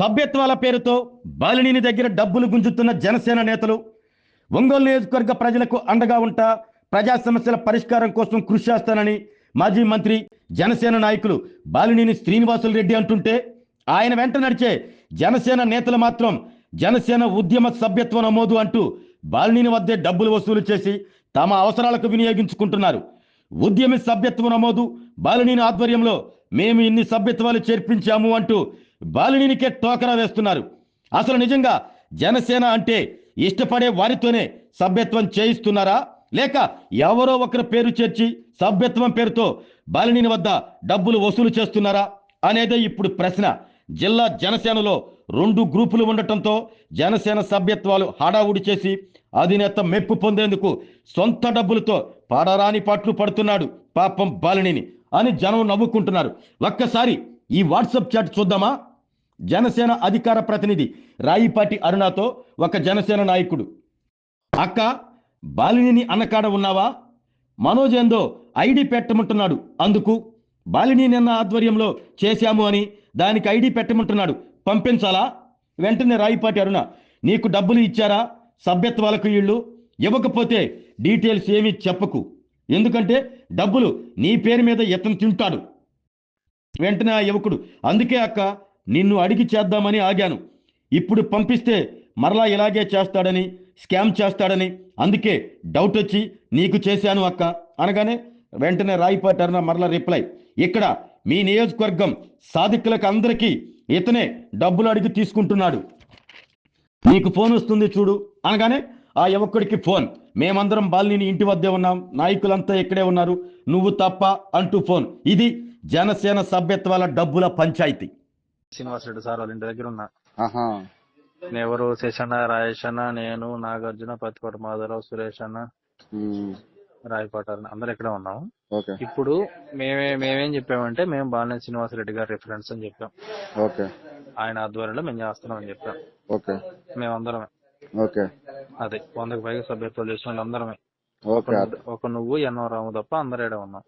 సభ్యత్వాల పేరుతో బాలినేని దగ్గర డబ్బులు గుంజుతున్న జనసేన నేతలు, ఒంగోలు నియోజకవర్గ ప్రజలకు అండగా ఉంటా ప్రజా సమస్యల పరిష్కారం కోసం కృషి చేస్తానని మాజీ మంత్రి జనసేన నాయకులు బాలినేని శ్రీనివాసులు రెడ్డి అంటుంటే, ఆయన వెంట నడిచే జనసేన నేతలు మాత్రం జనసేన ఉద్యమ సభ్యత్వ నమోదు అంటూ బాలినేని వద్దే డబ్బులు వసూలు చేసి తమ అవసరాలకు వినియోగించుకుంటున్నారు. ఉద్యమ సభ్యత్వ నమోదు బాలినేని ఆధ్వర్యంలో మేము ఇన్ని సభ్యత్వాలు చేర్పించాము అంటూ బాలినేనికే టోకరా వేస్తున్నారు. అసలు నిజంగా జనసేన అంటే ఇష్టపడే వారితోనే సభ్యత్వం చేయిస్తున్నారా, లేక ఎవరో ఒకరి పేరు చేర్చి సభ్యత్వం పేరుతో బాలినేని వద్ద డబ్బులు వసూలు చేస్తున్నారా అనేదే ఇప్పుడు ప్రశ్న. జిల్లా జనసేనలో 2 గ్రూపులు ఉండటంతో జనసేన సభ్యత్వాలు హడావుడి చేసి అధినేత మెప్పు పొందేందుకు సొంత డబ్బులతో పాడరాని పాటలు పడుతున్నాడు పాపం బాలినేని అని జనం నవ్వుకుంటున్నారు. ఒక్కసారి ఈ వాట్సాప్ చాట్ చూద్దామా? జనసేన అధికార ప్రతినిధి రాయిపాటి అరుణతో ఒక జనసేన నాయకుడు, అక్క బాలినేని అన్నకాడ ఉన్నావా? మనోజ్ ఏందో ఐడి పెట్టమంటున్నాడు, అందుకు బాలినేని అన్న ఆధ్వర్యంలో చేశాము అని దానికి ఐడి పెట్టమంటున్నాడు, పంపించాలా? వెంటనే రాయిపాటి అరుణ, నీకు డబ్బులు ఇచ్చారా సభ్యత్వాలకు? ఇళ్ళు ఇవ్వకపోతే డీటెయిల్స్ ఏమీ చెప్పకు, ఎందుకంటే డబ్బులు నీ పేరు మీద ఇతను తింటాడు. వెంటనే ఆ యువకుడు, అందుకే అక్క నిన్ను అడిగి చేద్దామని ఆగాను, ఇప్పుడు పంపిస్తే మరలా ఇలాగే చేస్తాడని, స్కామ్ చేస్తాడని, అందుకే డౌట్ వచ్చి నీకు చేశాను అక్క అనగానే వెంటనే రాయిపాటి అరుణ మరలా రిప్లై, ఇక్కడ మీ నియోజకవర్గం సాధికులకు అందరికీ ఇతనే డబ్బులు అడిగి తీసుకుంటున్నాడు, నీకు ఫోన్ వస్తుంది చూడు అనగానే ఆ యువకుడికి ఫోన్, మేమందరం బాలినేని ఇంటి వద్దే ఉన్నాం, నాయకులంతా ఇక్కడే ఉన్నారు, నువ్వు తప్ప అంటూ ఫోన్. ఇది జనసేన సభ్యత్వాల డబ్బుల పంచాయతీ. శ్రీనివాసరెడ్డి సార్ వాళ్ళ ఇంటి దగ్గర ఉన్నా. ఎవరు శేషన్న, రాజేష్ అన్న, నేను, నాగార్జున, పత్తిపాటి మాధవరావు, సురేష్ అన్న, రాయపాటారు అందరు ఇక్కడే ఉన్నాము. ఇప్పుడు మేమేం చెప్పామంటే, మేము బాలినేని శ్రీనివాసరెడ్డి గారి రిఫరెన్స్ అని చెప్పాం. ఆయన ఆధ్వర్యంలో మేము చేస్తున్నాం అని చెప్పాం. మేమందరమే అదే 100కి పైగా సభ్యత్వాలు చేసిన వాళ్ళందరమే. ఒక నువ్వు ఎన్నో రాము తప్ప అందరూ ఉన్నాం.